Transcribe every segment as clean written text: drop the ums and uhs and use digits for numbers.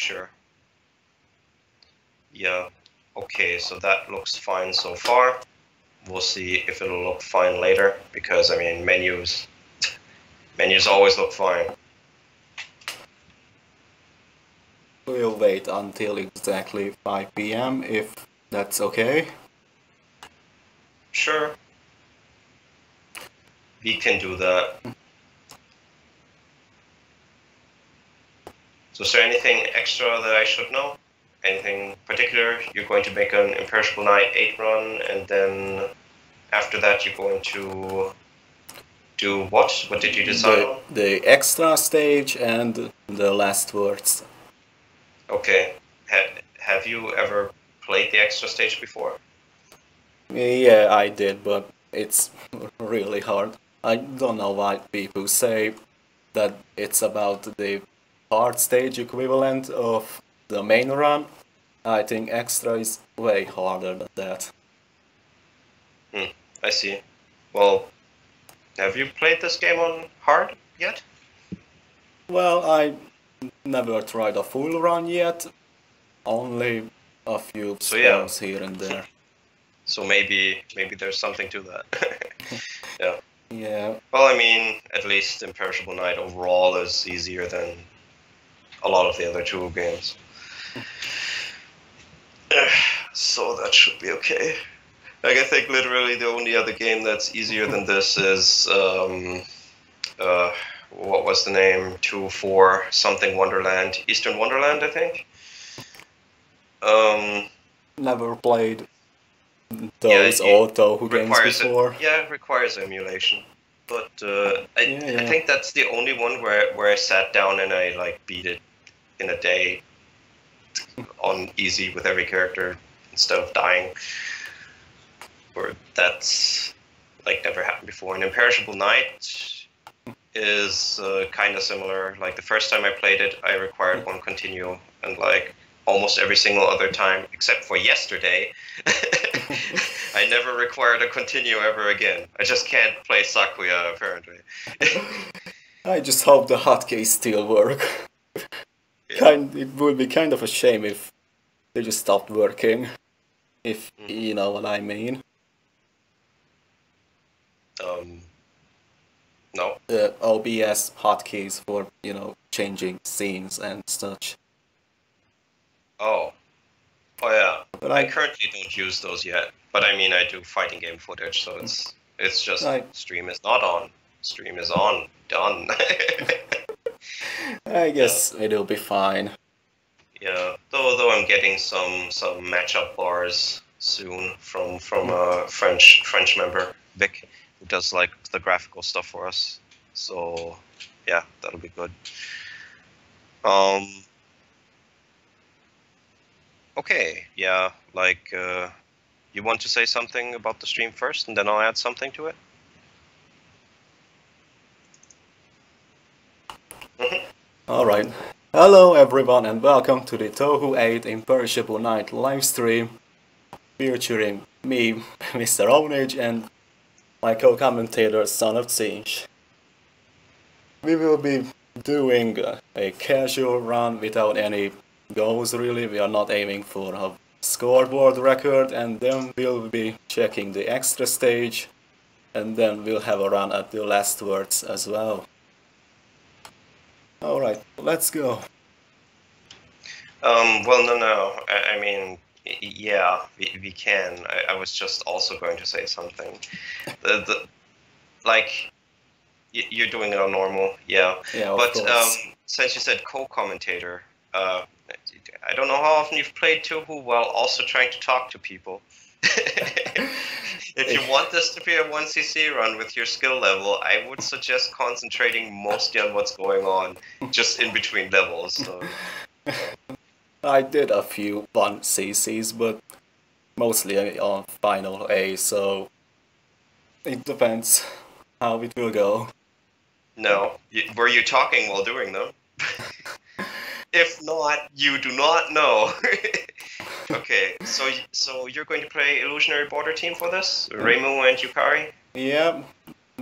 Sure. Yeah. Okay, so that looks fine so far. We'll see if it'll look fine later, because I mean menus always look fine. We'll wait until exactly 5 PM if that's okay. Sure. We can do that. So is there anything extra that I should know? Anything particular? You're going to make an Imperishable Night 8 run, and then after that you're going to do what? What did you decide on? The extra stage and the last words. Okay. Have you ever played the extra stage before? Yeah, I did, but it's really hard. I don't know why people say that it's about the hard stage equivalent of the main run. I think extra is way harder than that. I see. Well, have you played this game on hard yet? Well, I never tried a full run yet. Only a few spells here and there. So maybe there's something to that. Yeah. Yeah. Well, I mean, at least Imperishable Night overall is easier than a lot of the other Touhou games. So that should be okay. Like, I think literally the only other game that's easier than this is what was the name? 2-4 something Wonderland, Eastern Wonderland, I think. Never played those old Touhou games before. It requires emulation, but I think that's the only one where I sat down and I like beat it in a day on easy with every character instead of dying. Or that's like never happened before. And Imperishable Night is kind of similar. Like the first time I played it, I required one continue, and like almost every single other time, except for yesterday, I never required a continue ever again. I just can't play Sakuya, apparently. I just hope the hotkeys still work. Yeah. It would be kind of a shame if they just stopped working, if you know what I mean. No. The OBS hotkeys for, you know, changing scenes and such. Oh yeah. But I currently don't use those yet. But I mean, I do fighting game footage, so it's just stream is not on. Stream is on. Done. I guess it'll be fine. Yeah. Though I'm getting some matchup bars soon from a French member, Vic, who does like the graphical stuff for us. So yeah, that'll be good. Okay, yeah, like, you want to say something about the stream first, and then I'll add something to it? Alright. Hello everyone and welcome to the Touhou 8 Imperishable Night livestream, featuring me, Mr.Ownage, and my co-commentator, SonofTzeentch9. We will be doing a casual run without any goals really. We are not aiming for a scoreboard record, and then we'll be checking the extra stage, and then we'll have a run at the last words as well. Alright, let's go. Well, no. I mean, yeah, we can. I was just also going to say something. Like, you're doing it on normal, yeah. Yeah, but of course. Since you said co-commentator, I don't know how often you've played Touhou while also trying to talk to people. If you want this to be a 1cc run with your skill level, I would suggest concentrating mostly on what's going on, just in between levels. So. I did a few 1cc's, but mostly on Final A, so it depends how it will go. No. Were you talking while doing them? If not, you do not know. Okay, so you're going to play Illusionary Border Team for this? Reimu and Yukari? Yeah,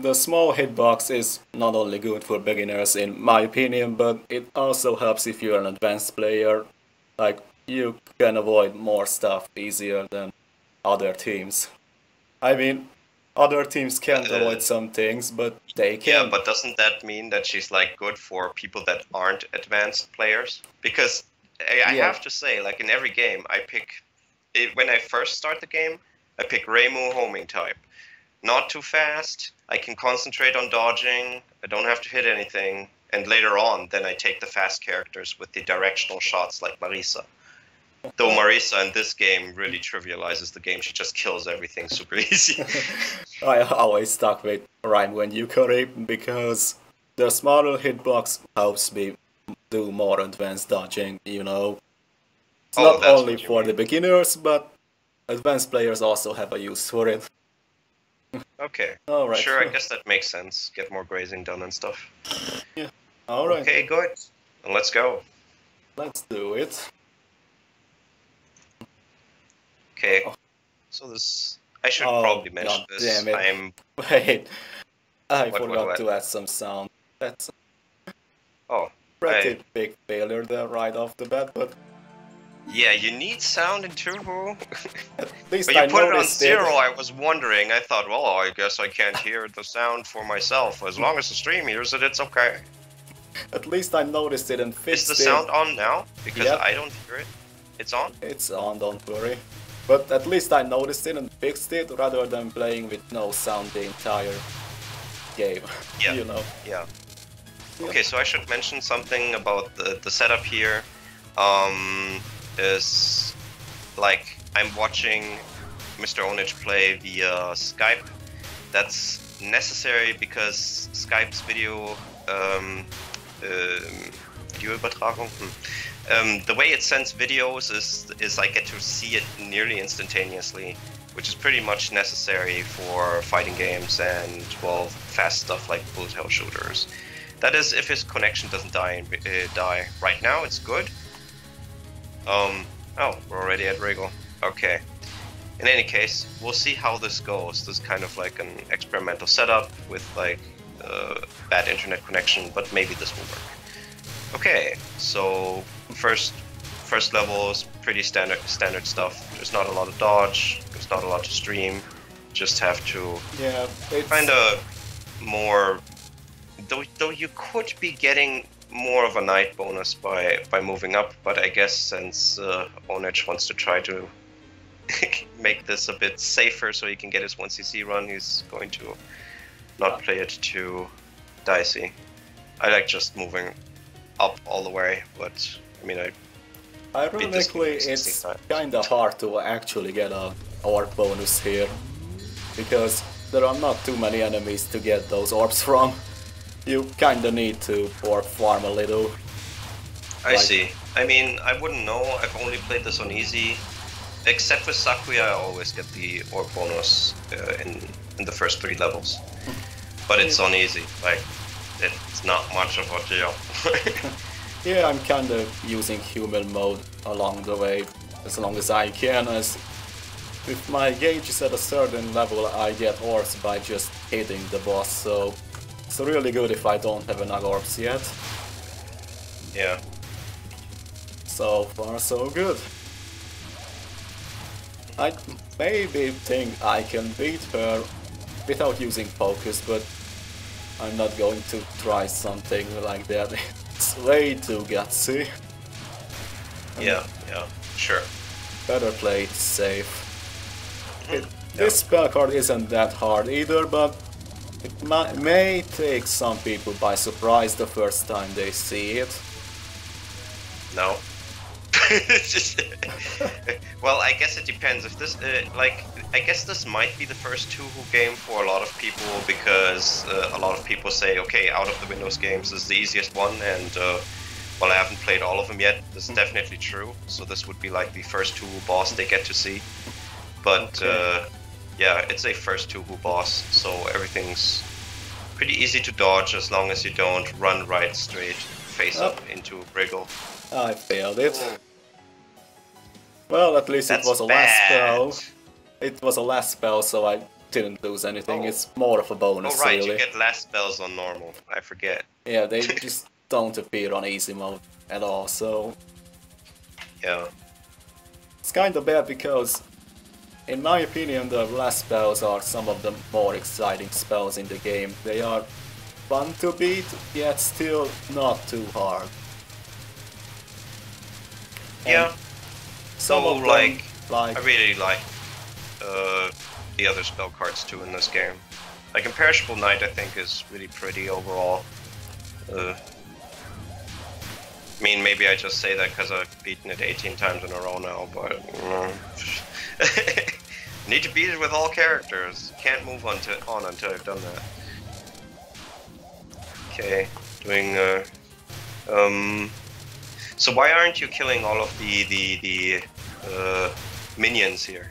the small hitbox is not only good for beginners in my opinion, but it also helps if you're an advanced player. Like, you can avoid more stuff easier than other teams. I mean, other teams can't avoid some things, but they can. Yeah, but doesn't that mean that she's like good for people that aren't advanced players? Because I have to say, like in every game, I pick when I first start the game, I pick Reimu homing type. Not too fast. I can concentrate on dodging. I don't have to hit anything. And later on, then I take the fast characters with the directional shots like Marisa. Though Marisa in this game really trivializes the game, she just kills everything super easy. I always stuck with Rhyme when you curry because the smaller hitbox helps me do more advanced dodging, you know. It's not only for the beginners, but advanced players also have a use for it. Okay. Alright. Sure, I guess that makes sense. Get more grazing done and stuff. Yeah. Alright. Okay, good. And let's go. Let's do it. Okay. So this... I should probably mention this. Damn it. Wait. I forgot to add some sound. That's pretty big failure there right off the bat, but... Yeah, you need sound in Touhou. At least but you put it on 0, I was wondering. I thought, well, I guess I can't hear the sound for myself. As long as the stream hears it, it's okay. At least I noticed it and fixed it. Is the sound on now? Because I don't hear it. It's on? It's on, don't worry. But at least I noticed it and fixed it rather than playing with no sound the entire game. Yeah. You know. Yeah. Okay, so I should mention something about the setup here. Is like I'm watching Mr.Ownage play via Skype. That's necessary because Skype's video Videoübertragung. The way it sends videos is I get to see it nearly instantaneously, which is pretty much necessary for fighting games and, well, fast stuff like bullet hell shooters. That is, if his connection doesn't die. Right now, it's good. Oh, we're already at Wriggle. Okay. In any case, we'll see how this goes. This is kind of like an experimental setup with like bad internet connection, but maybe this will work. Okay, so first level is pretty standard stuff. There's not a lot of dodge. There's not a lot to stream. Just have to find a more. Though you could be getting more of a night bonus by moving up, but I guess since Ownage wants to try to make this a bit safer so he can get his 1cc run, he's going to not play it too dicey. I like just moving up all the way, but I mean ironically it's kinda hard to actually get a orb bonus here, because there are not too many enemies to get those orbs from. You kinda need to orb farm a little. I see. I mean, I wouldn't know. I've only played this on easy. Except with Sakuya, I always get the orb bonus in the first 3 levels. But it's on easy. Like, it's not much of a deal. Yeah, I'm kinda using human mode along the way, as long as I can, as if my gauge is at a certain level, I get orbs by just hitting the boss, so it's really good if I don't have enough orbs yet. Yeah. So far, so good. I maybe think I can beat her without using focus, but I'm not going to try something like that. It's way too gutsy. Yeah, sure. Better play it safe. This spell card isn't that hard either, but it may take some people by surprise the first time they see it. No. Well, I guess it depends. If this, I guess this might be the first Touhou game for a lot of people, because a lot of people say, okay, out of the Windows games, this is the easiest one, and well, I haven't played all of them yet. This is definitely true. So this would be like the first Touhou boss they get to see. But yeah, it's a first Touhou boss, so everything's pretty easy to dodge as long as you don't run right straight face up into Wriggle. I failed it. Well, at least it was a last spell. It was a last spell, so I didn't lose anything. Oh. It's more of a bonus, Oh right, really. you get last spells on normal. I forget. Yeah, they just don't appear on easy mode at all, so... Yeah. It's kinda bad because, in my opinion, the last spells are some of the more exciting spells in the game. They are fun to beat, yet still not too hard. Yeah. Some So of them, like, I really like the other spell cards too in this game. Like Imperishable Night, I think is really pretty overall. I mean, maybe I just say that because I've beaten it 18 times in a row now, but need to beat it with all characters. Can't move on until I've done that. Okay, doing so why aren't you killing all of the minions here?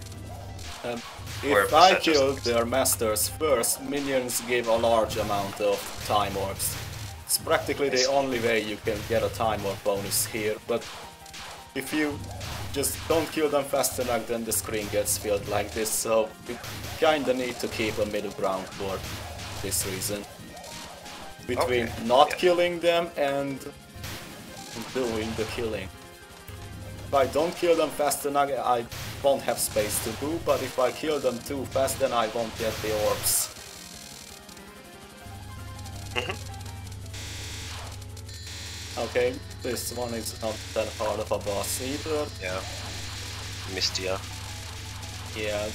If I kill their masters first, minions give a large amount of time orbs. It's practically the only way you can get a time orb bonus here, but if you just don't kill them fast enough, then the screen gets filled like this, so you kinda need to keep a middle ground for this reason. Between not killing them and doing the killing. If I don't kill them fast enough, I won't have space to move, but if I kill them too fast, then I won't get the orbs. Okay, this one is not that hard of a boss either. Yeah. Mistia. Yeah.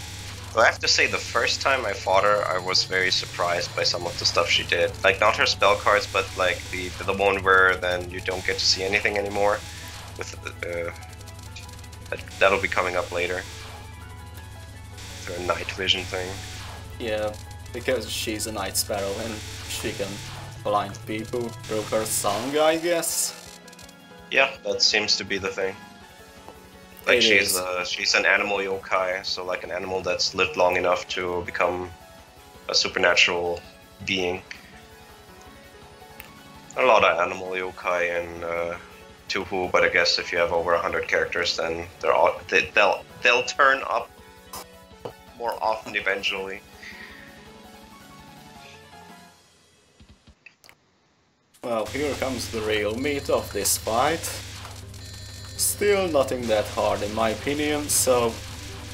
Well, I have to say, the first time I fought her, I was very surprised by some of the stuff she did. Like, not her spell cards, but like the one where then you don't get to see anything anymore. With that'll be coming up later. Her night vision thing. Yeah, because she's a night sparrow and she can blind people through her song, I guess. Yeah, that seems to be the thing. Like she's an animal yokai, so like an animal that's lived long enough to become a supernatural being. A lot of animal yokai in Touhou, but I guess if you have over 100 characters, then they'll turn up more often eventually. Well, here comes the real meat of this fight. Still nothing that hard in my opinion, so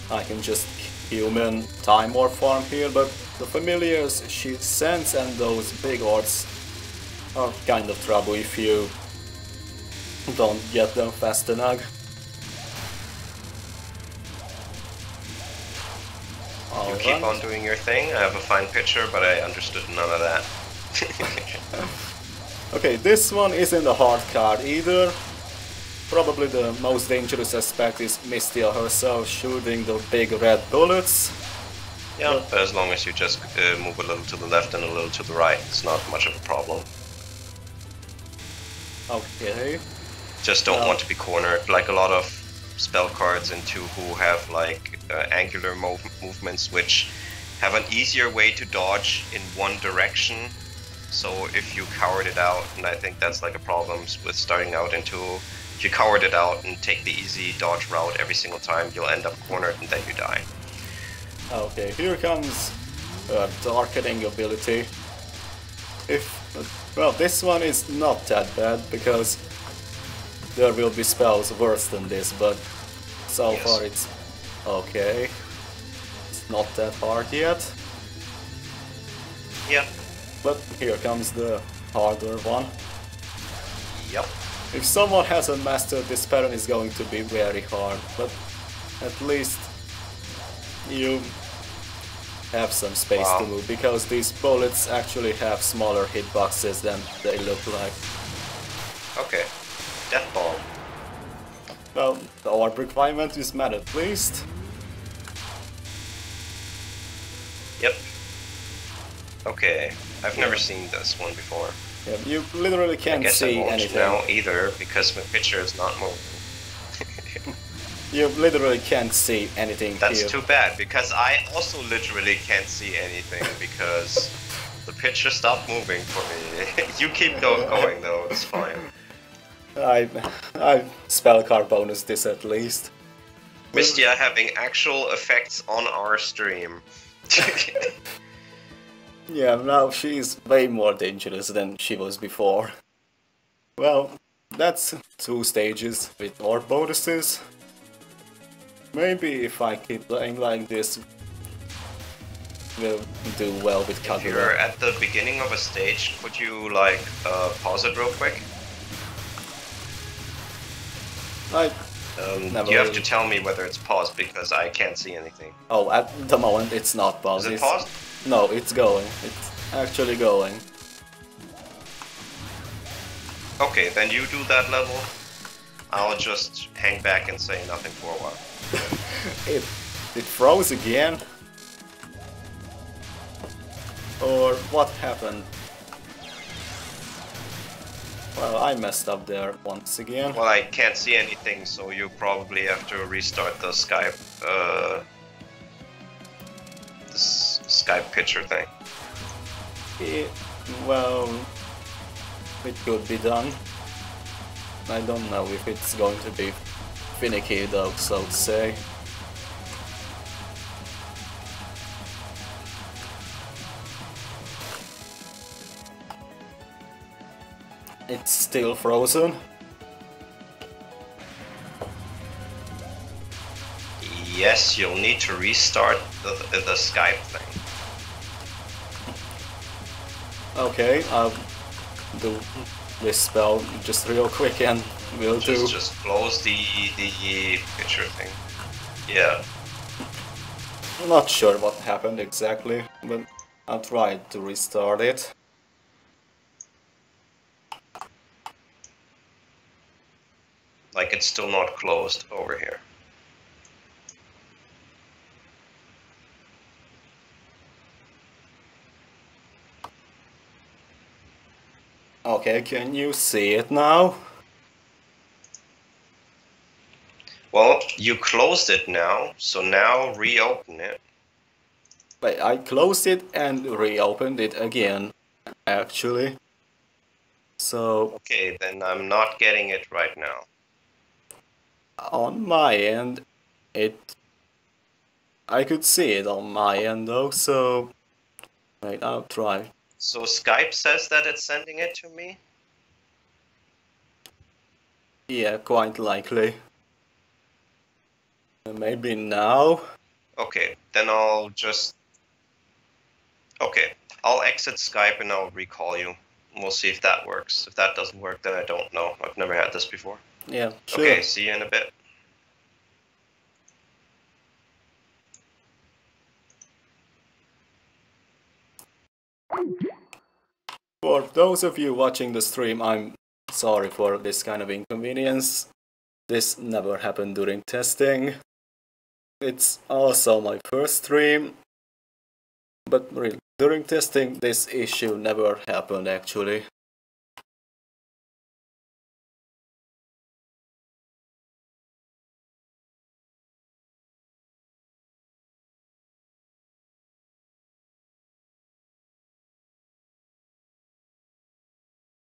I can just human time orb farm here, but the familiars she sends and those big orbs are kind of trouble if you don't get them fast enough. You keep on doing your thing. I have a fine picture, but I understood none of that. Okay, this one isn't a hard card either. Probably the most dangerous aspect is Mistia herself shooting the big red bullets. Yeah, but as long as you just move a little to the left and a little to the right, it's not much of a problem. Okay. Just don't want to be cornered. Like a lot of spell cards in Touhou have like angular movements which have an easier way to dodge in one direction. So if you coward it out, and I think that's like a problem with starting out in Touhou, if you coward it out and take the easy dodge route every single time, you'll end up cornered and then you die. Okay, here comes darkening ability. Well, this one is not that bad because there will be spells worse than this, but so far it's okay. It's not that hard yet. Yeah. But here comes the harder one. Yep. If someone hasn't mastered this pattern, it's going to be very hard, but at least you have some space to move, because these bullets actually have smaller hitboxes than they look like. Okay. Death Ball. Well, the orb requirement is met at least. Yep. Okay. I've never seen this one before. Yeah, you literally can't see anything. I guess I won't now either, because my picture is not moving. You literally can't see anything. That's here. too bad, because I also literally can't see anything, because the picture stopped moving for me. You keep going though, it's fine. I spell card bonus this at least. Mistia having actual effects on our stream. Yeah, now she's way more dangerous than she was before. Well, that's 2 stages with more bonuses. Maybe if I keep playing like this, we'll do well with Kagura. If you're at the beginning of a stage, could you like pause it real quick? You have to tell me whether it's paused because I can't see anything. Oh, at the moment it's not paused. Is it paused? No, it's going. It's actually going. Okay, then you do that level. I'll just hang back and say nothing for a while. It froze again? Or what happened? Well, I messed up there once again. Well, I can't see anything, so you probably have to restart the Skype, this Skype picture thing. Well, it could be done. I don't know if it's going to be finicky though, so to say. It's still frozen. Yes, you'll need to restart the Skype thing. Okay, I'll do this spell just real quick and we'll just close the picture thing. Yeah. I'm not sure what happened exactly, but I'll try to restart it. Like it's still not closed over here. Okay, can you see it now? Well, you closed it now, so now reopen it. Wait, I closed it and reopened it again, actually. So... Okay, then I'm not getting it right now. On my end, I could see it on my end though, so... Wait, I'll try. So Skype says that it's sending it to me? Yeah, quite likely. Maybe now? Okay, then I'll just... Okay, I'll exit Skype and I'll recall you. We'll see if that works. If that doesn't work, then I don't know. I've never had this before. Yeah, sure. Okay, see you in a bit. For those of you watching the stream, I'm sorry for this kind of inconvenience. This never happened during testing. It's also my first stream. But really, during testing, this issue never happened actually.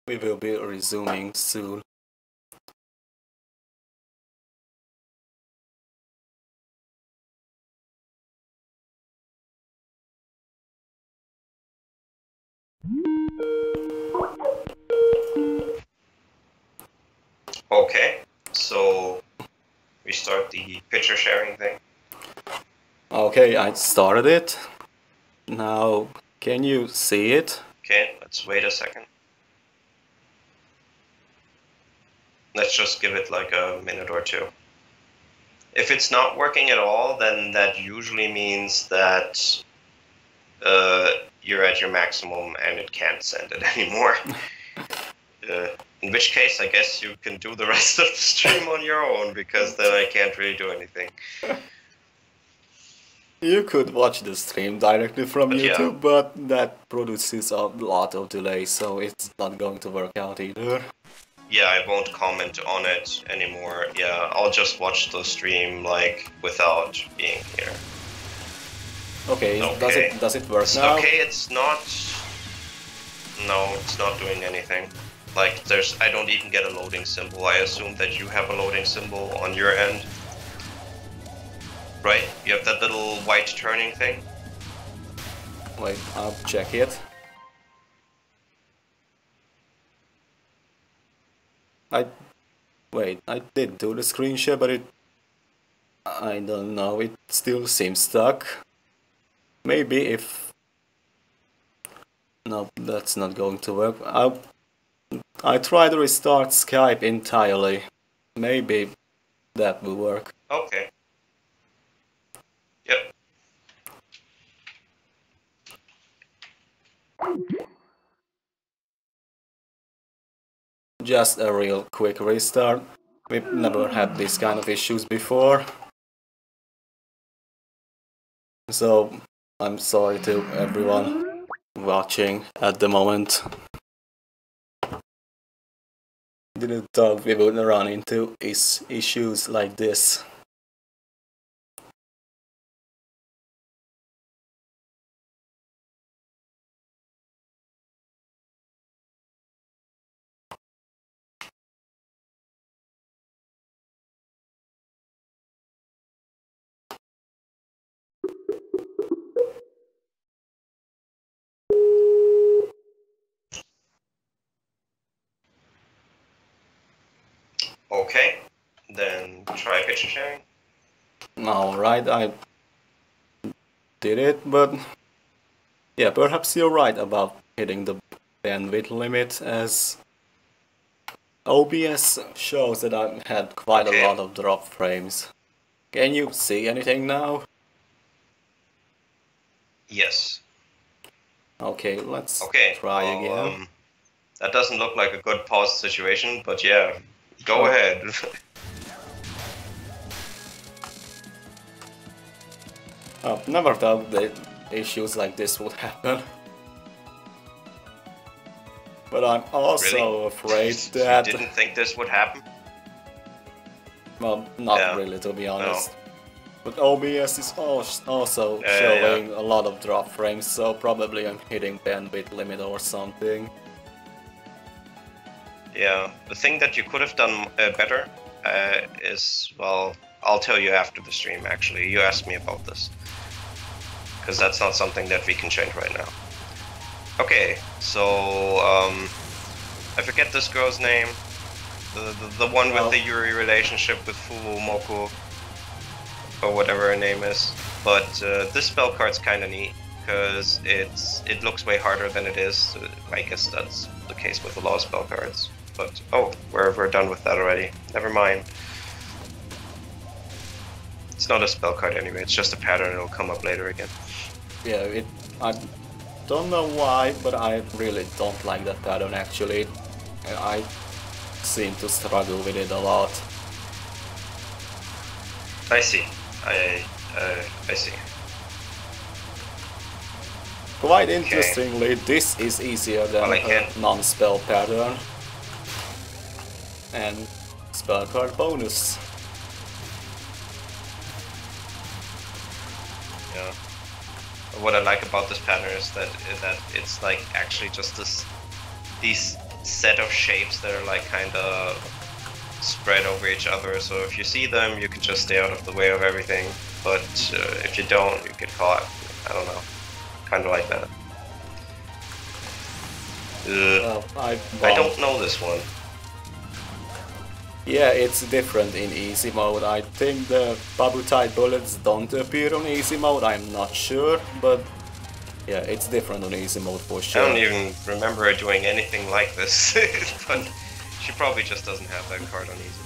We will be resuming soon. Okay, so we start the picture sharing thing. Okay, I started it. Now, can you see it? Okay, let's wait a second. Let's just give it like a minute or two. If it's not working at all, then that usually means that you're at your maximum and it can't send it anymore. In which case, I guess you can do the rest of the stream on your own, because then I can't really do anything. You could watch the stream directly from YouTube, yeah. but that produces a lot of delay, so it's not going to work out either. Yeah, I won't comment on it anymore. Yeah, I'll just watch the stream like without being here. Okay, does it work now? Okay, it's not. No, it's not doing anything. Like I don't even get a loading symbol. I assume that you have a loading symbol on your end. Right? You have that little white turning thing? Wait, I'll check it. Wait, I did do the screen share, but I don't know, it still seems stuck. Maybe if... No, that's not going to work. I tried to restart Skype entirely. Maybe that will work. Okay. Yep. Just a real quick restart. We've never had these kind of issues before. So, I'm sorry to everyone watching at the moment. Didn't thought we would run into issues like this. Okay. Then try picture sharing. Alright, I did it, but yeah, perhaps you're right about hitting the bandwidth limit, as OBS shows that I've had quite a lot of drop frames. Can you see anything now? Yes. Okay, let's try well, again. That doesn't look like a good pause situation, but yeah, go ahead. I've never thought that issues like this would happen. But I'm also really? afraid that... You didn't think this would happen? Well, not really, to be honest. No. But OBS is also showing a lot of drop frames, so probably I'm hitting bandwidth limit or something. Yeah, the thing that you could have done better is, well, I'll tell you after the stream, actually. You asked me about this. Because that's not something that we can change right now. Okay, so, I forget this girl's name. The one with the Yuri relationship with Fumoku, or whatever her name is. But this spell card's kinda neat, because it looks way harder than it is. I guess that's the case with a lot of spell cards. But, oh, we're done with that already. Never mind. It's not a spell card anyway, it's just a pattern, it'll come up later again. Yeah, I don't know why, but I really don't like that pattern actually. I seem to struggle with it a lot. I see. I see. Quite interestingly, this is easier than a non-spell pattern. And spell card bonus. Yeah. What I like about this pattern is that it's like actually just these set of shapes that are like kind of spread over each other. So if you see them, you can just stay out of the way of everything. But if you don't, you get caught. I don't know. Kind of like that. I don't know this one. Yeah, it's different in easy mode. I think the Babutai bullets don't appear on easy mode, I'm not sure, but yeah, it's different on easy mode for sure. I don't even remember her doing anything like this, but she probably just doesn't have that card on easy.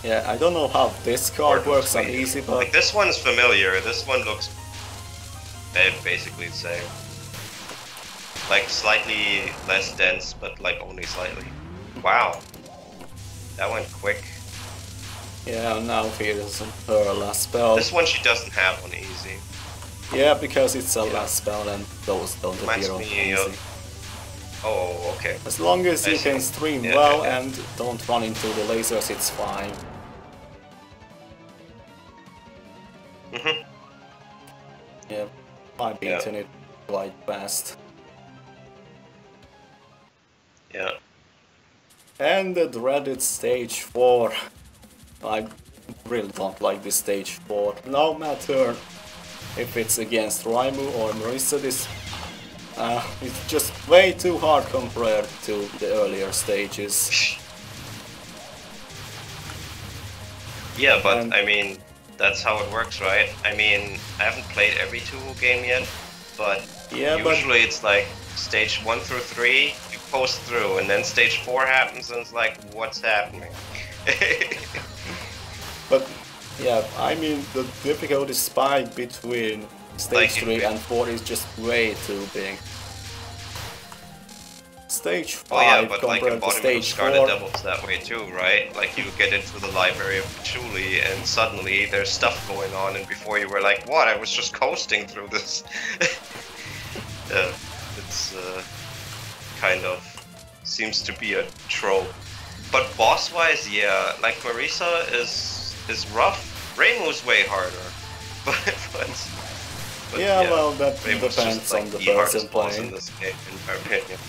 Yeah, I don't know how this card works on easy, but... Like, this one's familiar, this one looks basically the same. Like, slightly less dense, but like only slightly. Wow, that went quick. Yeah, now here's her last spell. This one she doesn't have on easy. Yeah, because it's a last spell and those don't appear on easy. Oh, okay. As long as you can stream well and don't run into the lasers, it's fine. Yeah, I've beaten it quite fast. Yeah. And the dreaded stage 4. I really don't like this stage 4. No matter if it's against Raimu or Marisa, this it's just way too hard compared to the earlier stages. Yeah, but I mean, that's how it works, right? I mean, I haven't played every Touhou game yet, but usually it's like stage 1 through 3, you post through, and then stage 4 happens, and it's like, what's happening? But yeah, I mean, the difficulty spike between stage 3 and 4 is just way too big. Stage 5 compared to stage 4... Scarlet Devil's that way too, right? Like, you get into the library of Patchouli and suddenly there's stuff going on, and before you were like, what? I was just coasting through this. It's kind of seems to be a trope. But boss-wise, yeah, like Marisa is rough. Reimu's way harder. but yeah, well, that Reimu's depends like on the person playing. In this game, in my opinion.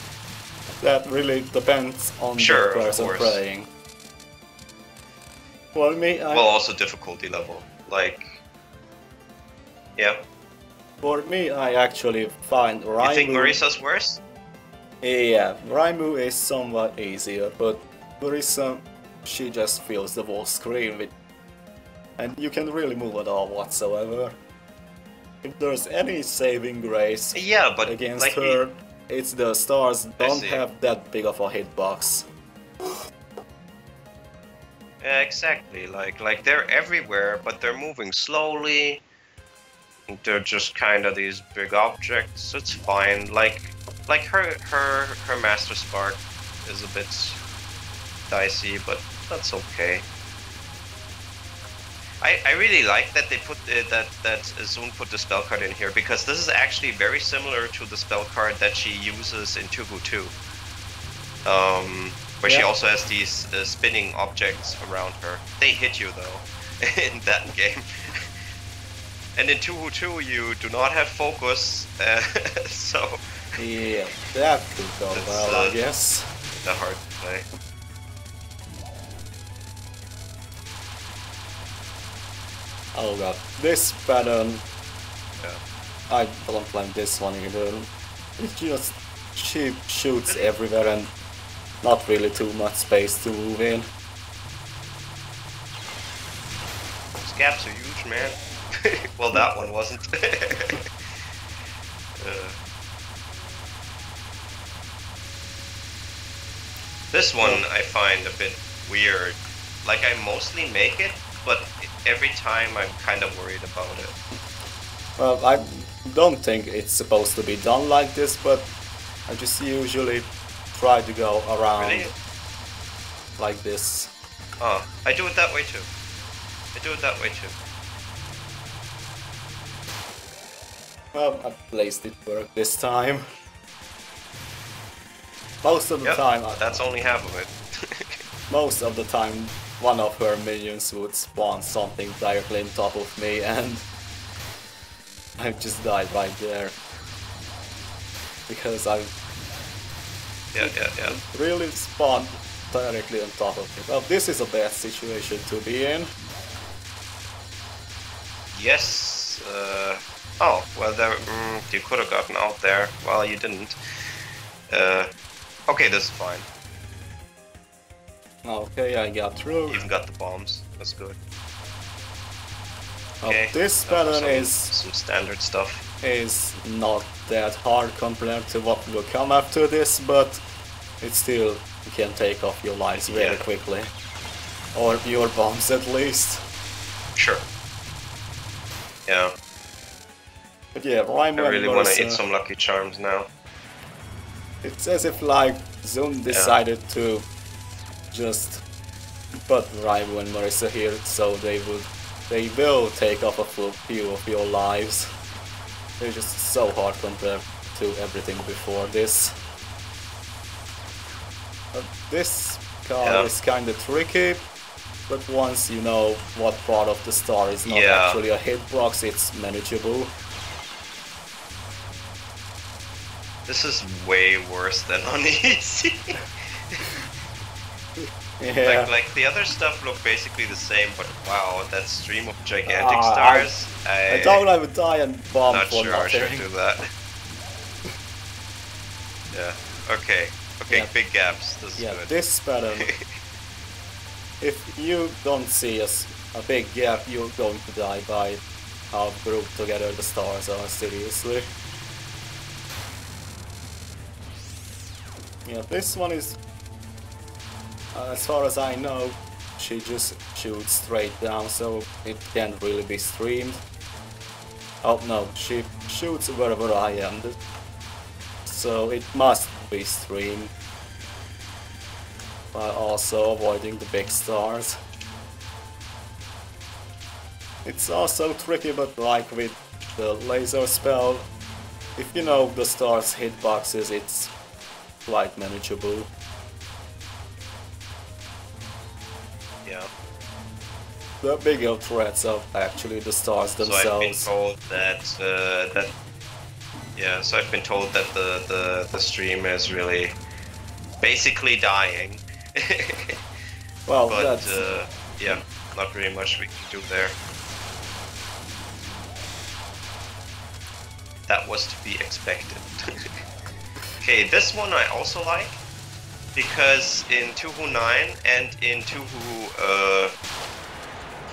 That really depends on the person playing. Well, well, also difficulty level. Like, yeah. For me, I actually find Raimu... You think Marisa's worse? Yeah, Raimu is somewhat easier, but Marisa, she just fills the whole screen with... And you can really move at all whatsoever. If there's any saving grace against like her, it's the stars don't have that big of a hitbox. Yeah, exactly. Like they're everywhere, but they're moving slowly. They're just kind of these big objects. It's fine. Like her Master Spark is a bit dicey, but that's okay. I really like that they put that Zoon put the spell card in here, because this is actually very similar to the spell card that she uses in Touhou 2. Where she also has these spinning objects around her. They hit you though in that game. And in Touhou 2 you do not have focus, so... Yeah, that could go well, I guess. They're hard to play. Oh god, this pattern... Yeah. I don't like this one either. It just... she shoots everywhere and not really too much space to move in. These gaps are huge, man. Well, that one wasn't. This one I find a bit weird. Like, I mostly make it, but every time I'm kind of worried about it. Well, I don't think it's supposed to be done like this, but I just usually try to go around like this. Oh, I do it that way too. I do it that way too. Well, at least it worked this time. Most of the time... that's only half of it. Most of the time, one of her minions would spawn something directly on top of me, and I just died right there. Because I really spawned directly on top of me. Well, this is a bad situation to be in. Yes. Oh, well, there, you could have gotten out there. Well, you didn't. Okay, this is fine. Okay, I got through. Even got the bombs. That's good. Okay, this pattern is some standard stuff. Is not that hard compared to what will come after this, but it's still, you can take off your lives very quickly. Or your bombs at least. Sure. Yeah. But yeah, Raimu I really want to eat some Lucky Charms now. It's as if like Zoon decided to just put Raimu and Marisa here, so they will take off a few of your lives. They're just so hard compared to everything before this. This card is kinda tricky, but once you know what part of the star is not actually a hitbox, it's manageable. This is way worse than on easy. Yeah. Like the other stuff look basically the same, but wow, that stream of gigantic stars. I don't have a die and bomb Not for sure I should nothing. do that. Yeah. Okay. Okay. Yeah. Big gaps. This is Yeah, good. this pattern. If you don't see a big gap, you're going to die by how grouped together the stars are, seriously. Yeah, this one is, as far as I know, she just shoots straight down, so it can't really be streamed. Oh no, she shoots wherever I am, so it must be streamed. While also avoiding the big stars. It's also tricky, but like with the laser spell, if you know the star's hitboxes, it's quite manageable. Yeah. The bigger threats are actually the stars themselves. So I've been told that so I've been told that the stream is really basically dying. Well, but that's... yeah, not really much we can do there. That was to be expected. Okay, this one I also like, because in Touhou 9 and in Touhou,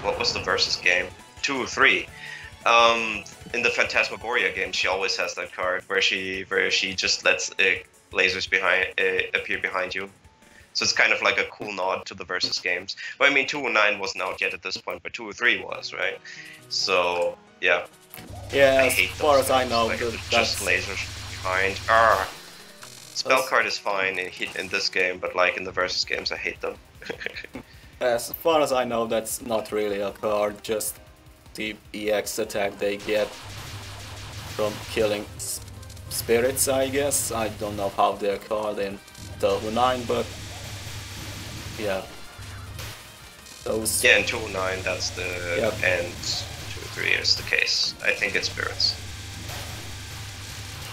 what was the versus game? Touhou 3. In the Phantasmagoria game, she always has that card where she just lets lasers appear behind you. So it's kind of like a cool nod to the versus games. But I mean, Touhou 9 wasn't out yet at this point, but Touhou 3 was, right? So yeah. Yeah, I as hate far as I things, know, like, that's... just lasers behind. Spell card is fine in this game, but like in the versus games, I hate them. As far as I know, that's not really a card, just the EX attack they get from killing spirits, I guess. I don't know how they're called in Touhou 9, but yeah. Those... Yeah, in Touhou 9 that's the... Yep. And Touhou 3 is the case. I think it's spirits.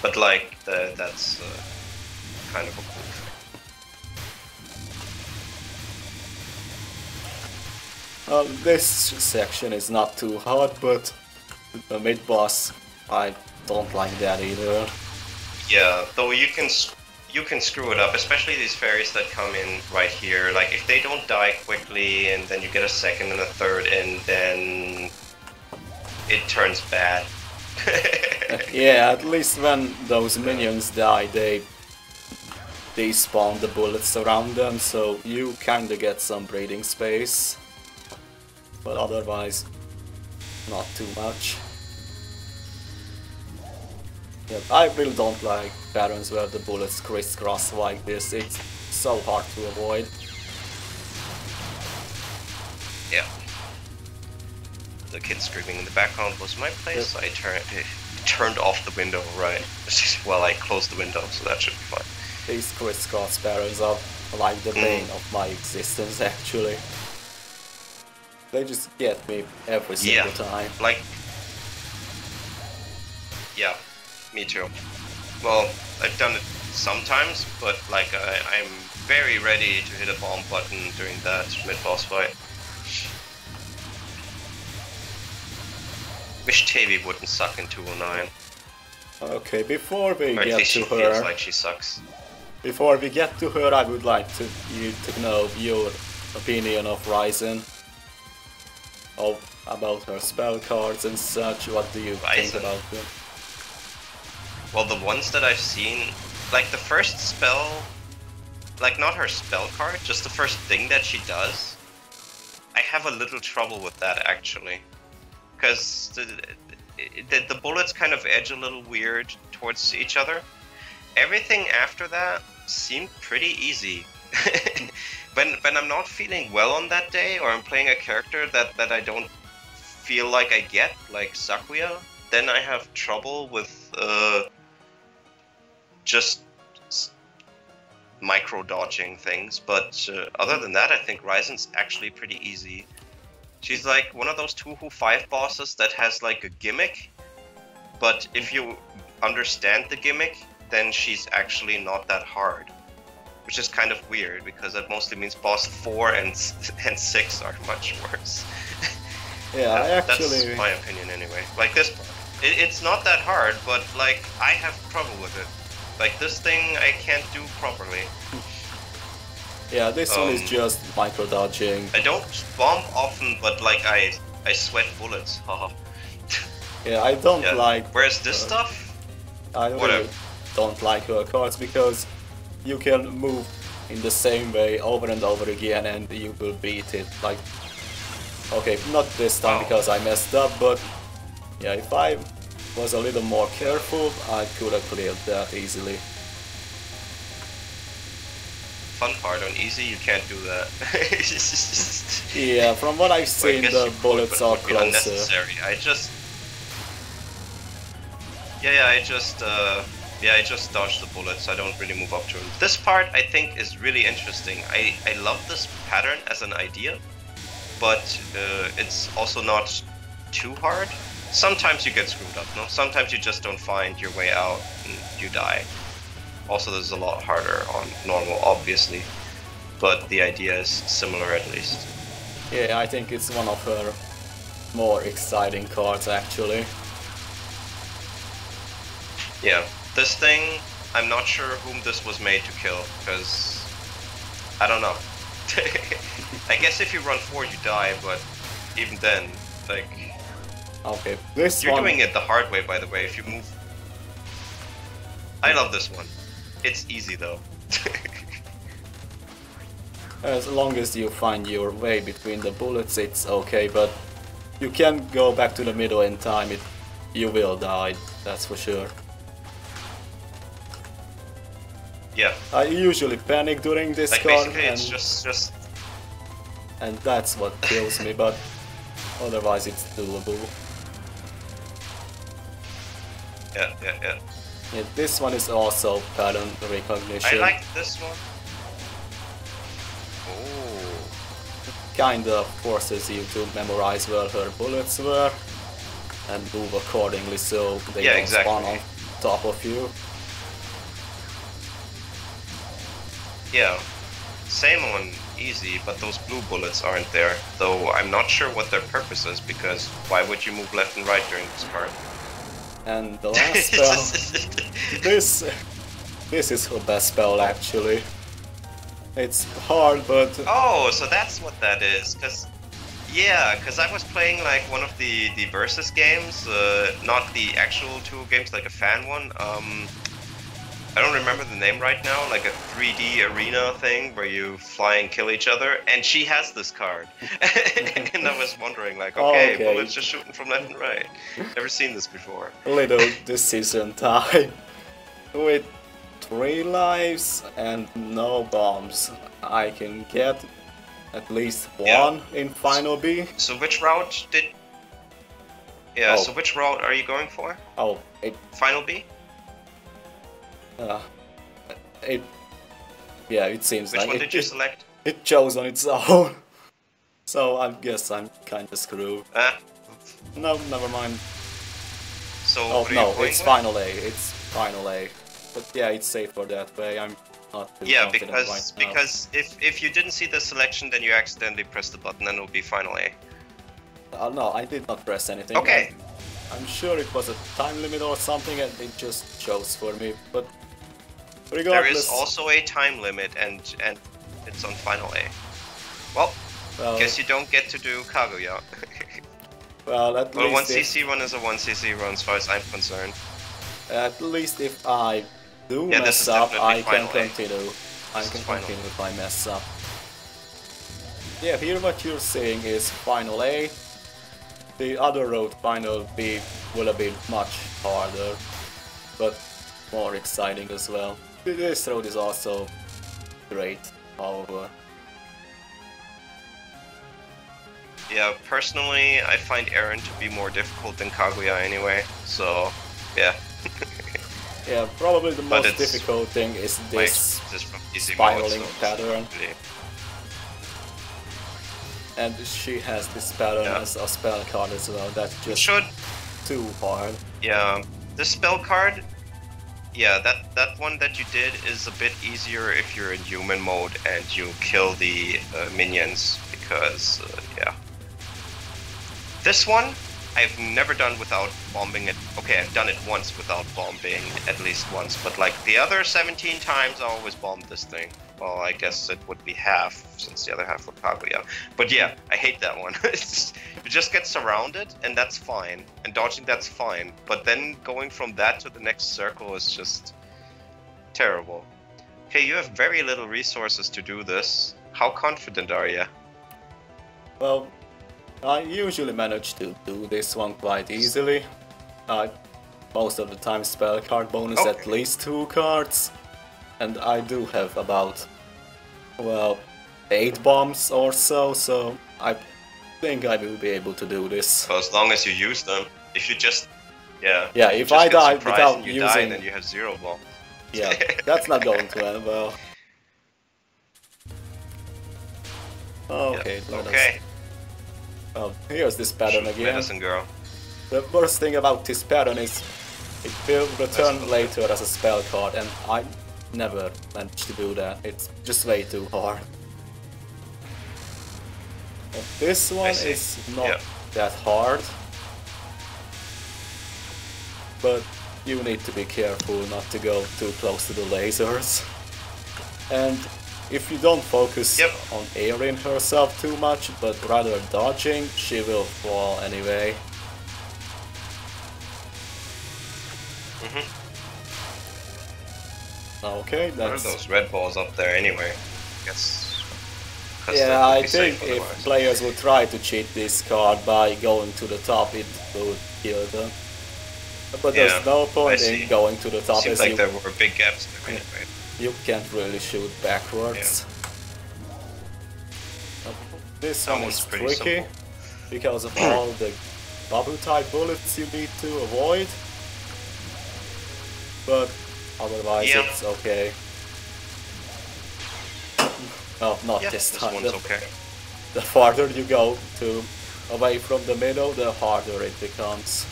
But like, that's kind of a cool thing. This section is not too hard, but the mid-boss, I don't like that either. Yeah, though you can screw it up, especially these fairies that come in right here. Like, if they don't die quickly, and then you get a second and a third, and then it turns bad. Yeah, at least when those minions die, they despawn the bullets around them, so you kinda get some breathing space. But otherwise, not too much. Yeah, I really don't like patterns where the bullets crisscross like this. It's so hard to avoid. Yeah. The kid screaming in the background was my place. Yep. I turned off the window, right? Well, I closed the window, so that should be fine. These crisscross patterns are like the bane of my existence, actually. They just get me every single time. Like... Yeah, me too. Well, I've done it sometimes, but like I'm very ready to hit a bomb button during that mid-boss fight. Wish Tavi wouldn't suck in 209. Okay, before we or get at least to she her... feels like she sucks. Before we get to her, I would like you to know your opinion of Ryzen. About her spell cards and such. What do you think about them? Well, the ones that I've seen, like the first spell, like not her spell card, just the first thing that she does, I have a little trouble with that actually. Because the bullets kind of edge a little weird towards each other. Everything after that seemed pretty easy. When I'm not feeling well on that day, or I'm playing a character that I don't feel like I get, like Sakuya, then I have trouble with just micro-dodging things. But other than that, I think Ryzen's actually pretty easy. She's like one of those Touhou 5 bosses that has like a gimmick, but if you understand the gimmick, then she's actually not that hard. which is kind of weird because that mostly means boss 4 and 6 are much worse. Yeah, That's my opinion anyway. Like this part, it's not that hard, but like I have trouble with it. Like this thing I can't do properly. Yeah, this one is just micro dodging. I don't bomb often, but like I sweat bullets. Haha. Yeah, I don't like. Whereas this stuff, I really don't like her cards because you can move in the same way over and over again, and you will beat it. Like, okay, not this time because I messed up, but yeah, if I was a little more careful, I could have cleared that easily. Fun part, on easy you can't do that. Yeah, from what I've seen, the bullets are closer. Unnecessary. I just dodge the bullets. I don't really move up to them. This part I think is really interesting. I love this pattern as an idea, but it's also not too hard. Sometimes you get screwed up, no? Sometimes you just don't find your way out and you die. Also, this is a lot harder on normal, obviously, but the idea is similar at least. Yeah, I think it's one of her more exciting cards, actually. Yeah, this thing, I'm not sure whom this was made to kill, because I don't know. I guess if you run 4, you die, but even then, like... Okay, this You're doing it the hard way, by the way, if you move... I love this one. It's easy though. As long as you find your way between the bullets, it's okay, but you can go back to the middle in time, you will die, that's for sure. Yeah. I usually panic during this like card, basically it's just... And that's what kills me, but otherwise it's doable. Yeah. Yeah, this one is also pattern recognition. I like this one. Oh. Kinda forces you to memorize where her bullets were and move accordingly so they don't spawn on top of you. Yeah, same on easy, but those blue bullets aren't there, though I'm not sure what their purpose is, because why would you move left and right during this part? And the last spell, this is her best spell actually. It's hard, but... Oh, so that's what that is, because I was playing like one of the versus games, not the actual Touhou games, like a fan one. I don't remember the name right now, like a 3D arena thing where you fly and kill each other, and she has this card. And I was wondering, like, okay, bullets just shooting from left and right. Never seen this before. Little decision time. With 3 lives and no bombs, I can get at least 1 in Final B. So which route did... Yeah, so which route are you going for? Oh, Final B? Yeah, it seems like... Which one did you select? It chose on its own. So I guess I'm kinda screwed. No, never mind. So oh no, it's Final A. It's Final A. But yeah, it's safer that way. I'm not too confident right now. because if you didn't see the selection, then you accidentally press the button and it'll be Final A. No, I did not press anything. Okay. I'm sure it was a time limit or something and it just chose for me, but regardless... There is also a time limit and it's on Final A. Well, guess you don't get to do Kaguya. Well, at least... 1cc run is a 1cc run as far as I'm concerned. At least if I do mess up, I can continue. I can continue if I mess up. Yeah, here what you're saying is Final A. The other road, Final B, will have been much harder, but more exciting as well. This road is also great, however. Yeah, personally, I find Eren to be more difficult than Kaguya anyway, so yeah. Yeah, probably the most difficult thing is this spiraling pattern. And she has this pattern as a spell card as well, that's just too hard. Yeah, the spell card, Yeah, that one that you did is a bit easier if you're in human mode and you kill the minions, because yeah. This one I've never done without bombing it. Okay, I've done it once without bombing at least once, but like the other 17 times I always bombed this thing. Well, I guess it would be half, since the other half would probably out. But yeah, I hate that one. You just get surrounded, and that's fine. And dodging, that's fine. But then going from that to the next circle is just terrible. Okay, you have very little resources to do this. How confident are you? Well, I usually manage to do this one quite easily. I most of the time spell card bonus at least 2 cards. And I do have about, well, 8 bombs or so, so I think I will be able to do this. Well, as long as you use them. If you just, yeah. Yeah, if I die without and you using... die, then you have 0 bombs. Yeah, that's not going to end well. Okay, yeah. Okay. Well, here's this pattern again. Medicine girl. The worst thing about this pattern is it will return later as a spell card, and I never managed to do that. It's just way too hard. But this one is not that hard, but you need to be careful not to go too close to the lasers. And if you don't focus on airing herself too much, but rather dodging, she will fall anyway. Okay, that's... What are those red balls up there anyway? I guess. Yeah, I think if players would try to cheat this card by going to the top, it would kill them. But there's no point in going to the top. Seems like there were big gaps there anyway. You can't really shoot backwards. This one is tricky because of all the bubble type bullets you need to avoid. But otherwise it's okay. No, not this time. This one's okay. The farther you go away from the middle, the harder it becomes.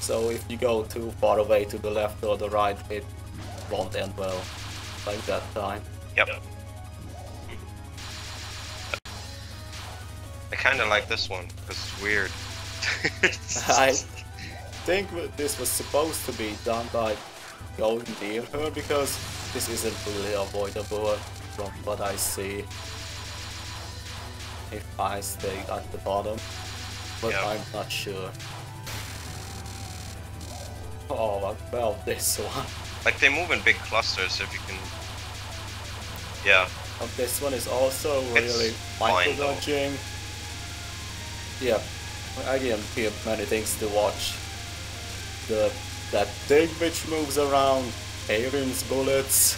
So if you go too far away to the left or the right, it won't end well, like that time. Yep. I kinda like this one, because it's weird. I think this was supposed to be done by going near her, because this isn't really avoidable from what I see if I stay at the bottom, but I'm not sure. Oh, what about this one? Like, they move in big clusters, if you can... Yeah. This one is also really micro-dodging. Yeah, again, here many things to watch. That thing which moves around, Aaron's bullets.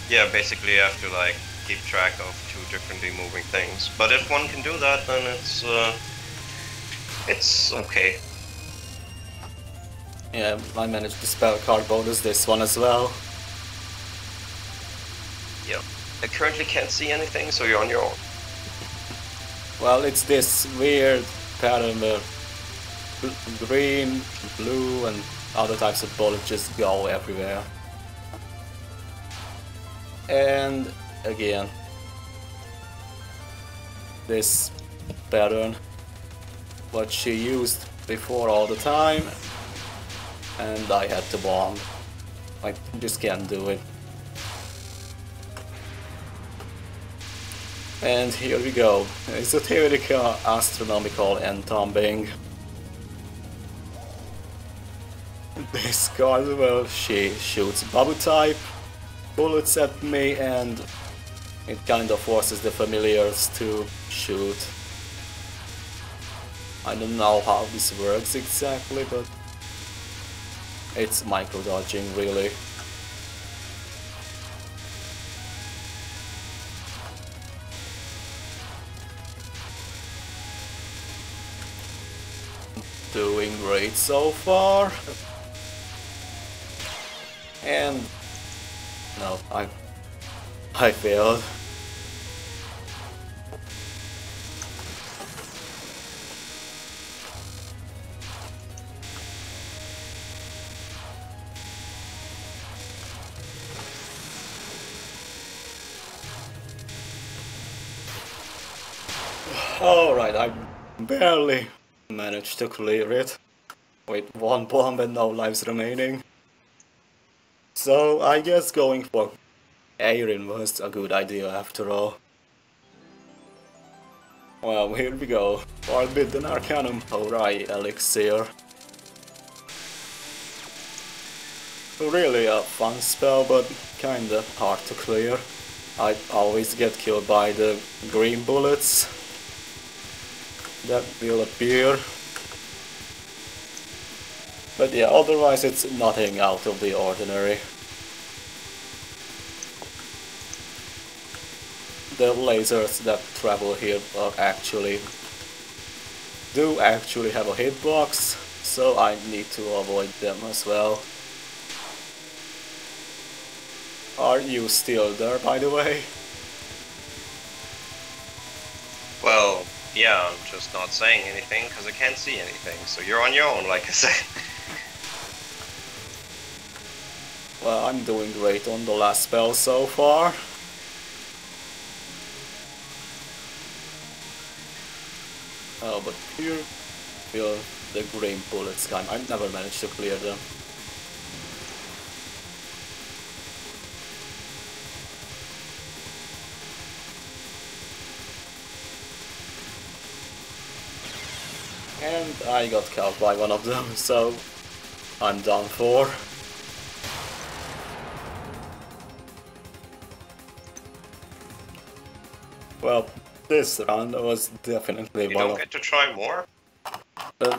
Yeah, basically you have to, like, keep track of 2 differently moving things. But if one can do that, then it's okay. Yeah, I managed to spell card bonus this one as well. Yep. I currently can't see anything, so you're on your own. Well, it's this weird pattern where green, blue, and other types of bullets just go everywhere. And again, this pattern, what she used before all the time, and I had to bomb. I just can't do it. And here we go. Esoteric astronomical entombing. This card, well, she shoots bubble type bullets at me, and it kind of forces the familiars to shoot. I don't know how this works exactly, but it's micro-dodging, really. Doing great so far. And no, I failed. Alright, I barely managed to clear it with one bomb and no lives remaining. So I guess going for Airin was a good idea after all. Well, here we go. Forbidden Arcanum Horai Elixir. Really a fun spell, but kinda hard to clear. I always get killed by the green bullets that will appear. But yeah, otherwise it's nothing out of the ordinary. The lasers that travel here are do actually have a hitbox, so I need to avoid them as well. Are you still there, by the way? Well, yeah, I'm just not saying anything because I can't see anything, so you're on your own, like I said. Well, I'm doing great on the last spell so far. Oh, but here feel the green bullets come. I never managed to clear them. And I got killed by one of them, so I'm done for. Well, this run was definitely You one don't of... get to try more?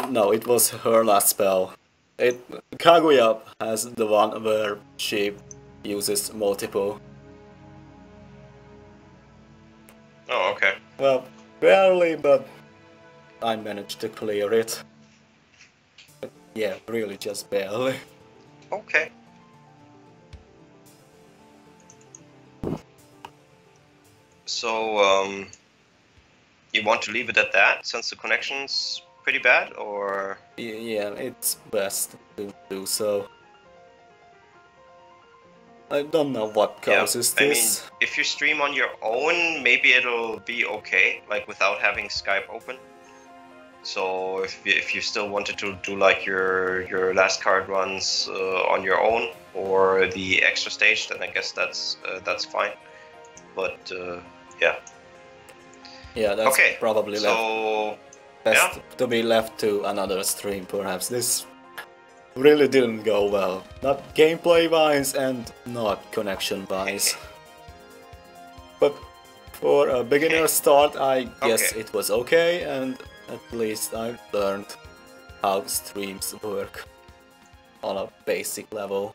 No, it was her last spell. Kaguya has the one where she uses multiple. Oh, okay. Well, barely, but I managed to clear it. But yeah, really just barely. Okay. So, you want to leave it at that since the connection's pretty bad, or? Yeah, it's best to do so. I don't know what causes this. I mean, if you stream on your own, maybe it'll be okay, like without having Skype open. So if you still wanted to do like your last card runs on your own or the extra stage, then I guess that's fine. But yeah. Yeah, that's okay. probably best to be left to another stream, perhaps. This really didn't go well. Not gameplay wise and not connection wise. But for a beginner start, I guess it was okay, and at least I learned how streams work on a basic level.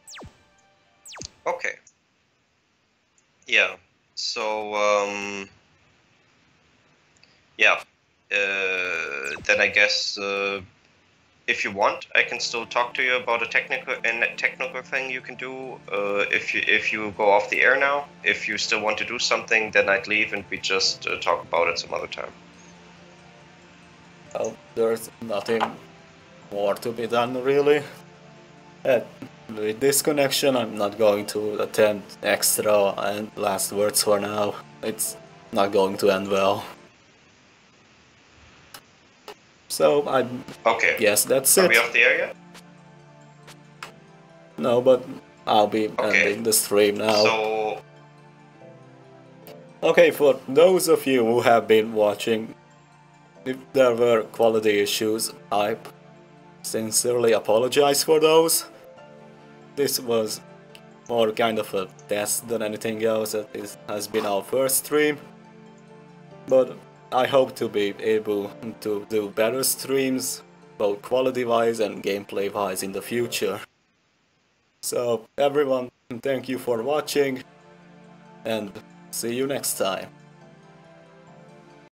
Okay. Yeah. So yeah. Then I guess if you want, I can still talk to you about a technical thing you can do. If you go off the air now, if you still want to do something, then I'd leave and we just talk about it some other time. Well, there's nothing more to be done, really. With this connection, I'm not going to attempt extra and last words for now. It's not going to end well. So I guess that's it. Are we off the air yet? No, but I'll be ending the stream now. So okay, for those of you who have been watching, if there were quality issues, I sincerely apologize for those. This was more kind of a test than anything else. It has been our first stream, but I hope to be able to do better streams, both quality-wise and gameplay-wise in the future. So everyone, thank you for watching, and see you next time.